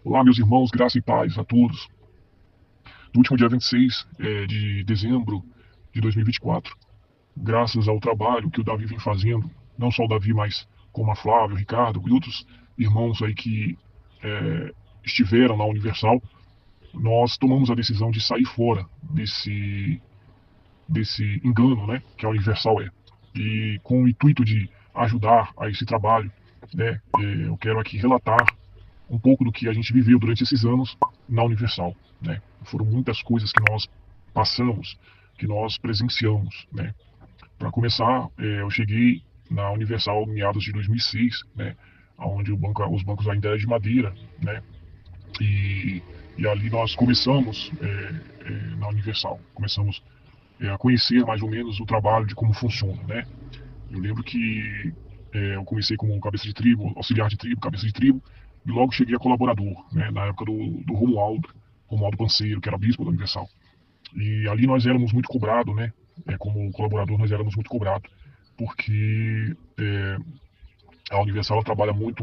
Olá, meus irmãos, graça e paz a todos. No último dia 26 de dezembro de 2024, graças ao trabalho que o Davi vem fazendo, não só o Davi, mas como a Flávia, o Ricardo e outros irmãos aí que estiveram na Universal, nós tomamos a decisão de sair fora desse engano, né, que a Universal é. E com o intuito de ajudar a esse trabalho, né, eu quero aqui relatar um pouco do que a gente viveu durante esses anos na Universal, né? Foram muitas coisas que nós passamos, que nós presenciamos, né? Para começar, eu cheguei na Universal em meados de 2006, né? Onde os bancos ainda eram de madeira, né? E, e ali nós começamos na Universal, começamos a conhecer mais ou menos o trabalho de como funciona, né? Eu lembro que eu comecei como cabeça de tribo, auxiliar de tribo, cabeça de tribo, e logo cheguei a colaborador, né, na época do Romualdo Panseiro, que era bispo da Universal. E ali nós éramos muito cobrados, né? Como colaborador nós éramos muito cobrados, porque a Universal ela trabalha muito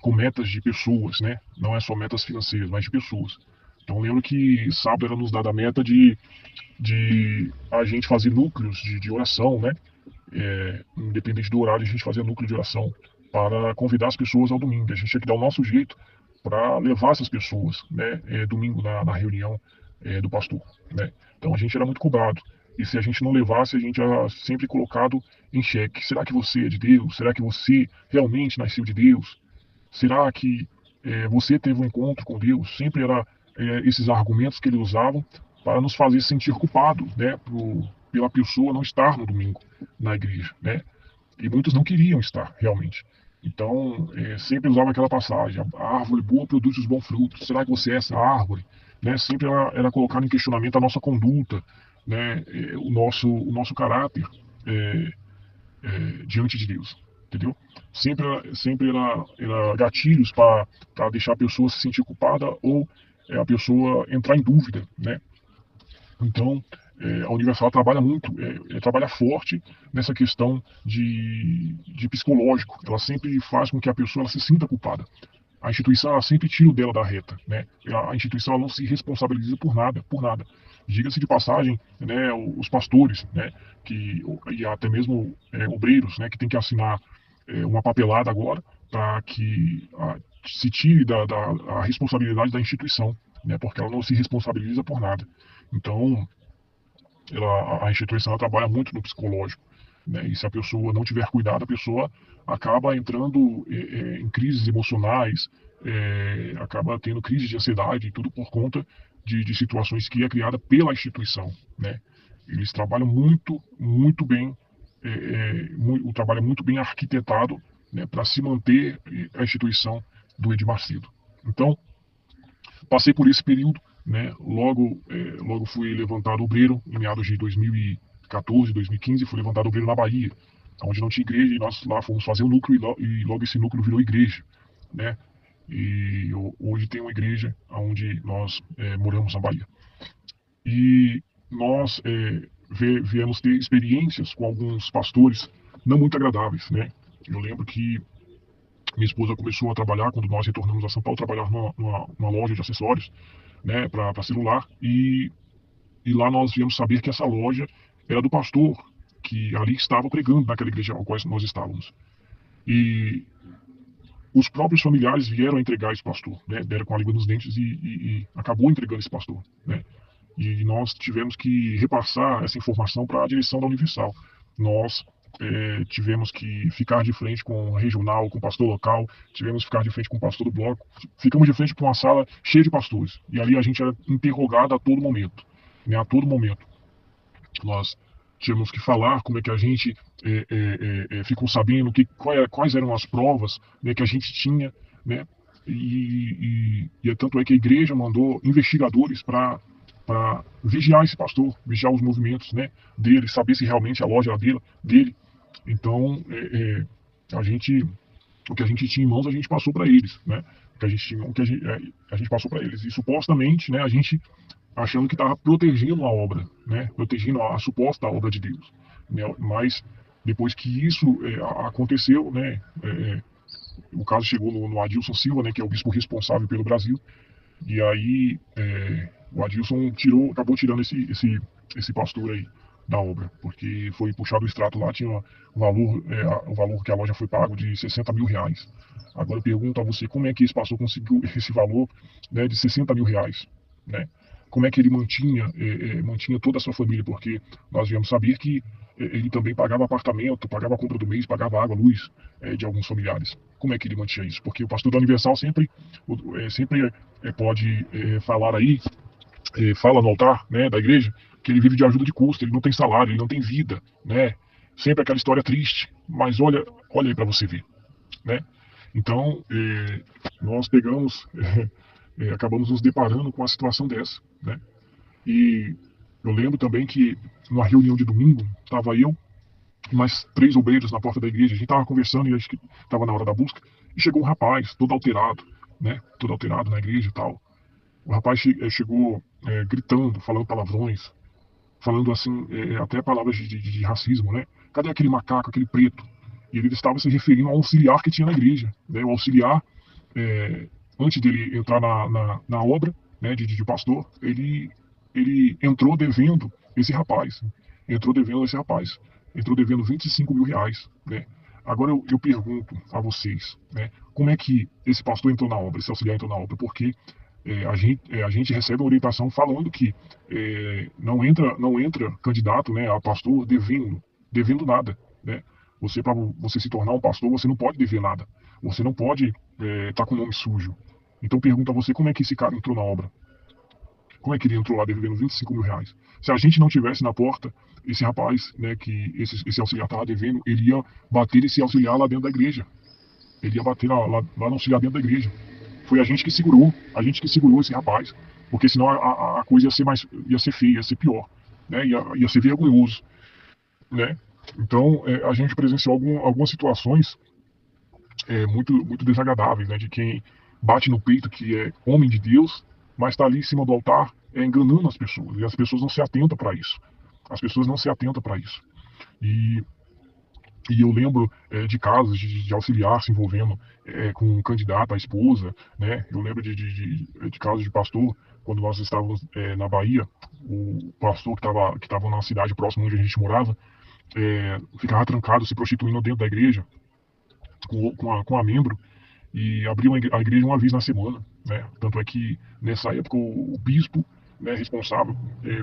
com metas de pessoas, né? Não é só metas financeiras, mas de pessoas. Então eu lembro que sábado era nos dada a meta de a gente fazer núcleos de oração, né? Independente do horário, a gente fazia núcleo de oração para convidar as pessoas ao domingo. A gente tinha que dar o nosso jeito para levar essas pessoas, né, domingo na reunião do pastor, né. Então a gente era muito cobrado. E se a gente não levasse, a gente era sempre colocado em xeque. Será que você é de Deus? Será que você realmente nasceu de Deus? Será que você teve um encontro com Deus? Sempre era esses argumentos que eles usavam para nos fazer sentir culpados, né, pela pessoa não estar no domingo na igreja, né? E muitos não queriam estar realmente. Então, sempre usava aquela passagem: a árvore boa produz os bons frutos. Será que você é essa árvore? Né? Sempre era colocado em questionamento a nossa conduta, né? O nosso caráter é, diante de Deus, entendeu? Sempre era gatilhos para deixar a pessoa se sentir culpada ou a pessoa entrar em dúvida, né? Então, a Universal trabalha muito, trabalha forte nessa questão de psicológico. Ela sempre faz com que a pessoa ela se sinta culpada. A instituição ela sempre tira o dela da reta, né? A instituição ela não se responsabiliza por nada, por nada. Diga-se de passagem, né, os pastores, né, e até mesmo obreiros, né, que tem que assinar uma papelada agora para que se tire a responsabilidade da instituição, né, porque ela não se responsabiliza por nada. Então, a instituição ela trabalha muito no psicológico, né? E se a pessoa não tiver cuidado, a pessoa acaba entrando em crises emocionais, acaba tendo crise de ansiedade, e tudo por conta de situações que é criada pela instituição, né? Eles trabalham muito, muito bem, o trabalho é muito bem arquitetado, né, para se manter a instituição do Edir Macedo. Então, passei por esse período, né? Logo fui levantado obreiro em meados de 2014, 2015, fui levantado obreiro na Bahia, onde não tinha igreja, e nós lá fomos fazer o núcleo e logo esse núcleo virou igreja, né? E hoje tem uma igreja onde nós moramos na Bahia. E nós viemos ter experiências com alguns pastores não muito agradáveis, né? Eu lembro que minha esposa começou a trabalhar, quando nós retornamos a São Paulo, trabalhar numa loja de acessórios, né, para celular, e lá nós viemos saber que essa loja era do pastor que ali estava pregando naquela igreja ao qual nós estávamos. E os próprios familiares vieram entregar esse pastor, né, deram com a língua nos dentes e acabou entregando esse pastor, né. E nós tivemos que repassar essa informação para a direção da Universal. Nós tivemos que ficar de frente com o regional, com o pastor local, tivemos que ficar de frente com o pastor do bloco, ficamos de frente com uma sala cheia de pastores. E ali a gente era interrogado a todo momento, né, a todo momento. Nós tínhamos que falar como é que a gente ficou sabendo quais eram as provas, né, que a gente tinha, né, tanto é que a igreja mandou investigadores para vigiar esse pastor, vigiar os movimentos, né, dele, saber se realmente a loja era dele. Então, a gente, o que a gente tinha em mãos, a gente passou para eles, né? O que a gente tinha, a gente passou para eles. E supostamente, né, a gente achando que estava protegendo a obra, né? Protegendo a suposta obra de Deus, né? Mas depois que isso aconteceu, né? o caso chegou no Adilson Silva, né, que é o bispo responsável pelo Brasil, e aí o Adilson acabou tirando esse pastor aí da obra, porque foi puxado o extrato lá, tinha o valor que a loja foi pago de R$ 60.000. Agora eu pergunto a você, como é que esse pastor conseguiu esse valor, né, de R$ 60.000, né? Como é que ele mantinha toda a sua família? Porque nós viemos saber que ele também pagava apartamento, pagava a compra do mês, pagava água, luz de alguns familiares. Como é que ele mantinha isso? Porque o pastor da Universal sempre pode falar aí, fala no altar, né, da igreja, que ele vive de ajuda de custo, ele não tem salário, ele não tem vida, né? Sempre aquela história triste. Mas olha aí para você ver, né? Então, nós pegamos, acabamos nos deparando com uma situação dessa, né? E eu lembro também que numa reunião de domingo, estava eu e mais 3 obreiros na porta da igreja, a gente estava conversando e acho que estava na hora da busca, e chegou um rapaz, todo alterado, né? Todo alterado na igreja e tal. O rapaz chegou gritando, falando palavrões, falando assim, até palavras de racismo, né? Cadê aquele macaco, aquele preto? E ele estava se referindo ao auxiliar que tinha na igreja, né? O auxiliar, é, antes dele entrar na obra, né, de pastor, ele entrou devendo esse rapaz, entrou devendo R$ 25.000, né? Agora eu pergunto a vocês, né, como é que esse pastor entrou na obra, esse auxiliar entrou na obra? Porque a gente recebe uma orientação falando que não entra candidato, né, a pastor devendo nada, né? Para você se tornar um pastor, você não pode dever nada. Você não pode estar com o nome sujo. Então pergunto a você, como é que esse cara entrou na obra? Como é que ele entrou lá devendo R$ 25.000? Se a gente não tivesse na porta, esse rapaz, né, que esse auxiliar estava devendo, ele ia bater esse auxiliar lá dentro da igreja. Ele ia bater lá no auxiliar dentro da igreja. Foi a gente que segurou esse rapaz, porque senão a coisa ia ser feia, ia ser pior, né? Ia ser vergonhoso, né? Então a gente presenciou algumas situações muito desagradáveis, né? De quem bate no peito que é homem de Deus, mas está ali em cima do altar enganando as pessoas, e as pessoas não se atentam para isso. As pessoas não se atentam para isso. E e eu lembro de casos de auxiliar se envolvendo com um candidato à esposa, né? Eu lembro de casos de pastor, quando nós estávamos na Bahia, o pastor que estava na cidade próxima onde a gente morava, ficava trancado, se prostituindo dentro da igreja, com a membro, e abriu a igreja uma vez na semana, né? Tanto é que, nessa época, o bispo, né, responsável,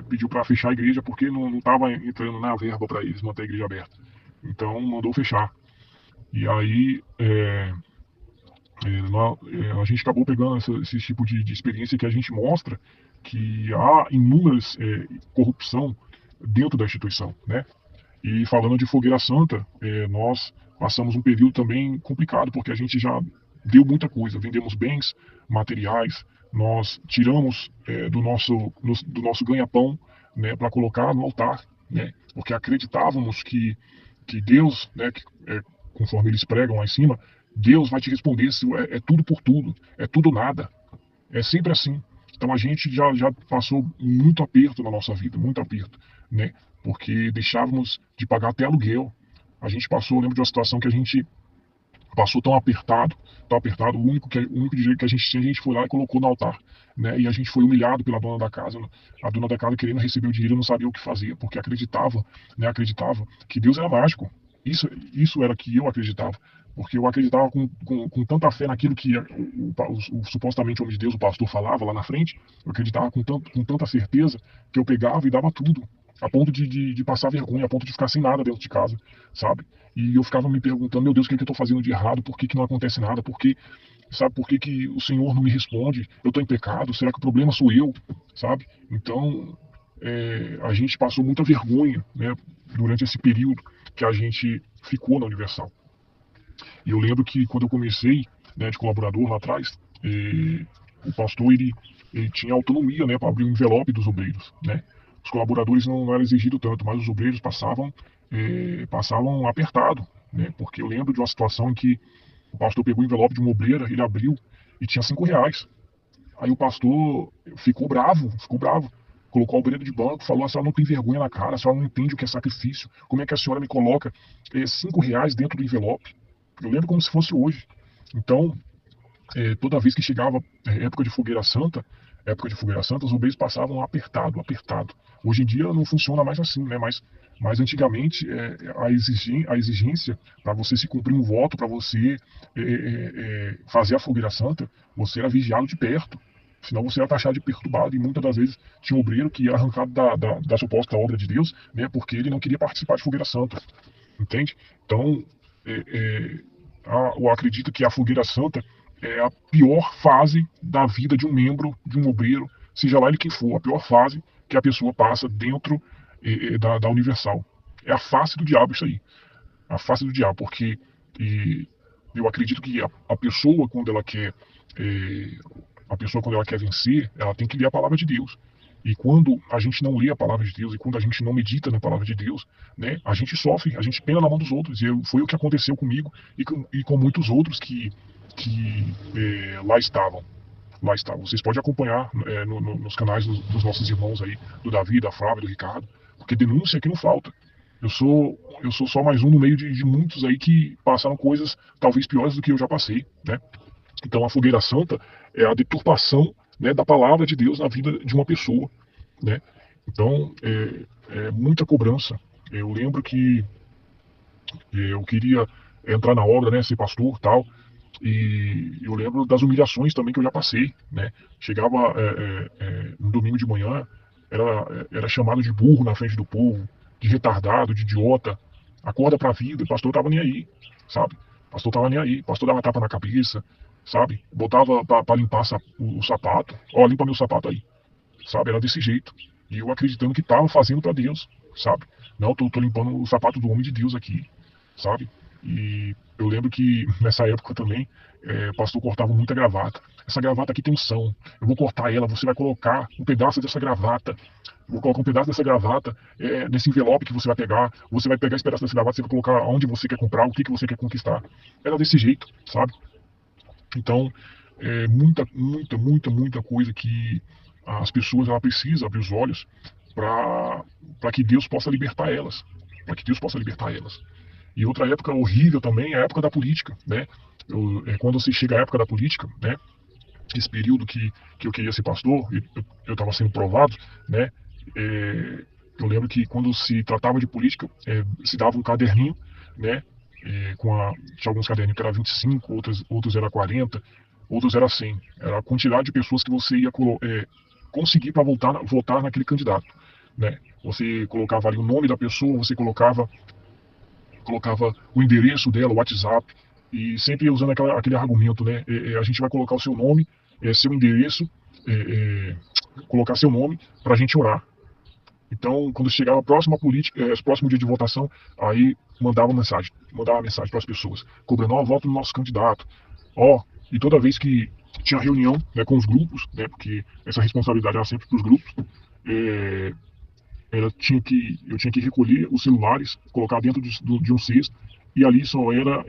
pediu para fechar a igreja porque não estava entrando na verba para eles manter a igreja aberta. Então, mandou fechar. E aí a gente acabou pegando esse tipo de experiência que a gente mostra que há inúmeras corrupção dentro da instituição, né? E falando de Fogueira Santa, nós passamos um período também complicado, porque a gente já deu muita coisa, vendemos bens materiais, nós tiramos do nosso ganha-pão, né, para colocar no altar, né? Porque acreditávamos que Deus, né, conforme eles pregam lá em cima, Deus vai te responder se é tudo por tudo, é tudo ou nada. É sempre assim. Então a gente já passou muito aperto na nossa vida, muito aperto, né? Porque deixávamos de pagar até aluguel. A gente passou, eu lembro de uma situação que a gente passou tão apertado, o único jeito que a gente tinha, a gente foi lá e colocou no altar, né? E a gente foi humilhado pela dona da casa, a dona da casa querendo receber o dinheiro não sabia o que fazer, porque acreditava que Deus era mágico. Isso era que eu acreditava, porque eu acreditava com tanta fé naquilo que supostamente o homem de Deus, o pastor, falava lá na frente. Eu acreditava com tanta certeza que eu pegava e dava tudo, a ponto de passar vergonha, a ponto de ficar sem nada dentro de casa, sabe? E eu ficava me perguntando, meu Deus, o que eu estou fazendo de errado? Por que não acontece nada? Sabe, por que o Senhor não me responde? Eu estou em pecado? Será que o problema sou eu? Sabe? Então, a gente passou muita vergonha, né, durante esse período que a gente ficou na Universal. E eu lembro que quando eu comecei, né, de colaborador lá atrás, o pastor ele tinha autonomia, né, para abrir o envelope dos obreiros, né? Os colaboradores não era exigido tanto, mas os obreiros passavam apertado, né? Porque eu lembro de uma situação em que o pastor pegou o envelope de uma obreira, ele abriu e tinha R$ 5. Aí o pastor ficou bravo. Colocou a obreira de banco, falou: a senhora não tem vergonha na cara, a senhora não entende o que é sacrifício. Como é que a senhora me coloca R$ 5 dentro do envelope? Eu lembro como se fosse hoje. Então, toda vez que chegava época de Fogueira Santa, os obreiros passavam apertado, apertado. Hoje em dia não funciona mais assim, né? Mas antigamente a exigência para você se cumprir um voto, para você fazer a Fogueira Santa, você era vigiado de perto. Senão você era taxado de perturbado e muitas das vezes tinha um obreiro que era arrancado da suposta obra de Deus, né? Porque ele não queria participar de Fogueira Santa, entende? Então, é, é, eu acredito que a Fogueira Santa é a pior fase da vida de um membro, de um obreiro, seja lá ele quem for, a pior fase que a pessoa passa dentro da Universal. É a face do diabo isso aí. A face do diabo, porque e, eu acredito que a pessoa, quando ela quer vencer, ela tem que ler a palavra de Deus. E quando a gente não lê a palavra de Deus e quando a gente não medita na palavra de Deus, né, a gente sofre, a gente pena na mão dos outros. Foi o que aconteceu comigo e com muitos outros que lá estavam. Lá estavam. Vocês podem acompanhar nos canais dos nossos irmãos aí, do Davi, da Flávia, do Ricardo, porque denúncia aqui não falta. Eu sou só mais um no meio de muitos aí que passaram coisas talvez piores do que eu já passei, né? Então a fogueira santa é a deturpação, né, da palavra de Deus na vida de uma pessoa, né? Então é muita cobrança. Eu lembro que eu queria entrar na obra, né, ser pastor, tal, e eu lembro das humilhações também que eu já passei, né? Chegava no domingo de manhã, era chamado de burro na frente do povo, de retardado, de idiota. Acorda pra vida, o pastor tava nem aí, sabe? O pastor tava nem aí, o pastor dava tapa na cabeça, sabe? Botava pra limpar o sapato. Ó, limpa meu sapato aí, sabe? Era desse jeito. E eu acreditando que tava fazendo pra Deus, sabe? Não, tô limpando o sapato do homem de Deus aqui, sabe? E eu lembro que nessa época também, o pastor cortava muita gravata. Essa gravata aqui tem unção. Eu vou cortar ela, você vai colocar um pedaço dessa gravata. Eu vou colocar um pedaço dessa gravata nesse envelope que você vai pegar. Você vai pegar esse pedaço dessa gravata, você vai colocar onde você quer comprar, o que você quer conquistar. Era desse jeito, sabe? Então, muita coisa que as pessoas ela precisam abrir os olhos para que Deus possa libertar elas. Para que Deus possa libertar elas. E outra época horrível também é a época da política, né? Quando você chega à época da política, né? Esse período que eu queria ser pastor, eu estava sendo provado, né? Eu lembro que quando se tratava de política, se dava um caderninho, né? Tinha alguns caderninhos que era 25, outros era 40, outros era 100. Era a quantidade de pessoas que você ia conseguir para votar naquele candidato, né? Você colocava ali o nome da pessoa, você colocava o endereço dela, o WhatsApp, e sempre usando aquele argumento, né? A gente vai colocar o seu nome, seu endereço, colocar seu nome para a gente orar. Então, quando chegava próximo dia de votação, aí mandava mensagem para as pessoas, cobrando, ó, voto no nosso candidato, ó, e toda vez que tinha reunião, né, com os grupos, né, porque essa responsabilidade era sempre para os grupos, é, eu tinha que recolher os celulares, colocar dentro de um cesto, e ali só era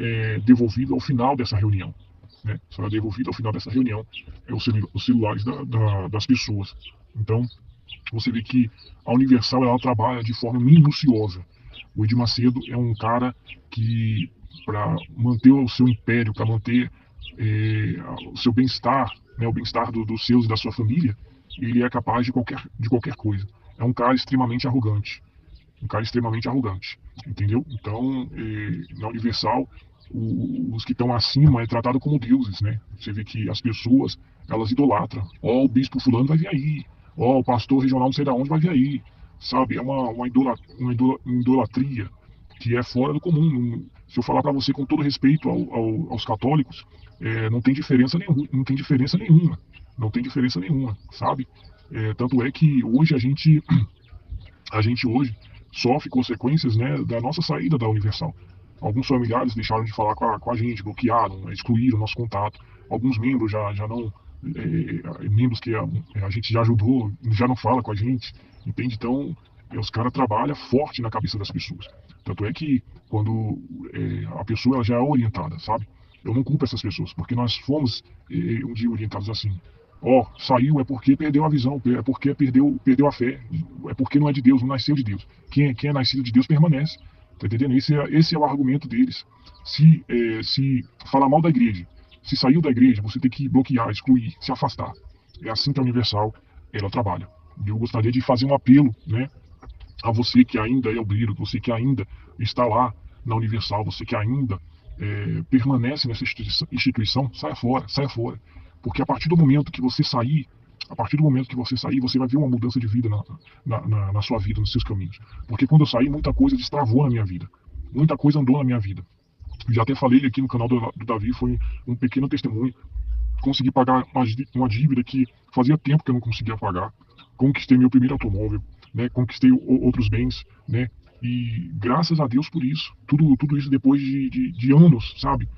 devolvido ao final dessa reunião. Né? Só era devolvido ao final dessa reunião os celulares das pessoas. Então, você vê que a Universal ela trabalha de forma minuciosa. O Edir Macedo é um cara que, para manter o seu império, para manter o seu bem-estar, né, o bem-estar dos seus e da sua família, ele é capaz de qualquer coisa. É um cara extremamente arrogante. Um cara extremamente arrogante. Entendeu? Então, na Universal, os que estão acima é tratado como deuses, né? Você vê que as pessoas, elas idolatram. Ó, o bispo fulano vai vir aí. Ó, o pastor regional não sei de onde vai vir aí. Sabe? É uma idolatria que é fora do comum. Se eu falar para você com todo respeito aos católicos, não tem diferença nenhuma. Não tem diferença nenhuma. Não tem diferença nenhuma, sabe? Tanto é que hoje a gente hoje sofre consequências, né, da nossa saída da Universal. Alguns familiares deixaram de falar com a gente, bloquearam, excluíram nosso contato. Alguns membros já não. Membros que a gente já ajudou, já não fala com a gente, entende? Então, os caras trabalham forte na cabeça das pessoas. Tanto é que quando a pessoa ela já é orientada, sabe? Eu não culpo essas pessoas, porque nós fomos um dia orientados assim. Ó, saiu é porque perdeu a visão, é porque perdeu a fé, é porque não é de Deus, não nasceu de Deus. Quem é nascido de Deus permanece. Tá entendendo? Esse é o argumento deles. Se falar mal da igreja, Se saiu da igreja, você tem que bloquear, excluir, se afastar. É assim que a Universal ela trabalha. E eu gostaria de fazer um apelo, né, a você que ainda é obreiro, você que ainda está lá na Universal, você que ainda permanece nessa instituição, saia fora, saia fora. Porque a partir do momento que você sair, a partir do momento que você sair, você vai ver uma mudança de vida na sua vida, nos seus caminhos. Porque quando eu saí, muita coisa destravou na minha vida. Muita coisa andou na minha vida. Já até falei aqui no canal do Davi, foi um pequeno testemunho. Consegui pagar uma dívida que fazia tempo que eu não conseguia pagar. Conquistei meu primeiro automóvel, né? Conquistei outros bens, né? E graças a Deus por isso. Tudo isso depois de anos, sabe?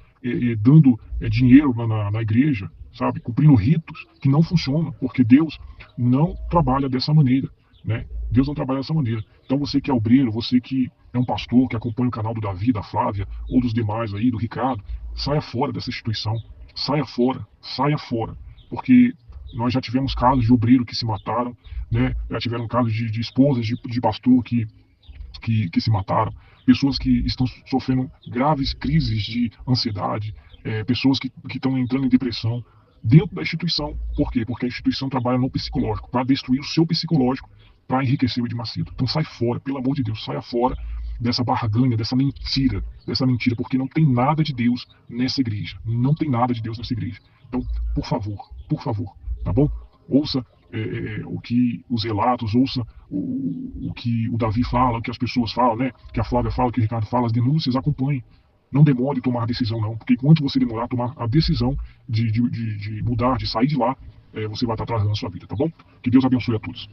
Dando dinheiro na igreja, sabe? Cumprindo ritos que não funcionam, porque Deus não trabalha dessa maneira, né? Deus não trabalha dessa maneira. Então você que é obreiro, você que é um pastor, que acompanha o canal do Davi, da Flávia, ou dos demais aí, do Ricardo, saia fora dessa instituição. Saia fora, porque nós já tivemos casos de obreiro que se mataram, né? Já tiveram casos de esposas de pastor que se mataram, pessoas que estão sofrendo graves crises de ansiedade, pessoas que estão entrando em depressão dentro da instituição. Por quê? Porque a instituição trabalha no psicológico, para destruir o seu psicológico, para enriquecer o Edir Macedo. Então sai fora, pelo amor de Deus, saia fora dessa barganha, dessa mentira, porque não tem nada de Deus nessa igreja. Não tem nada de Deus nessa igreja. Então, por favor, tá bom? Ouça o que os relatos, ouça o que o Davi fala, o que as pessoas falam, né? Que a Flávia fala, que o Ricardo fala, as denúncias, acompanhe. Não demore a tomar a decisão, não, porque enquanto você demorar a tomar a decisão de mudar, de sair de lá, você vai estar atrasando a sua vida, tá bom? Que Deus abençoe a todos.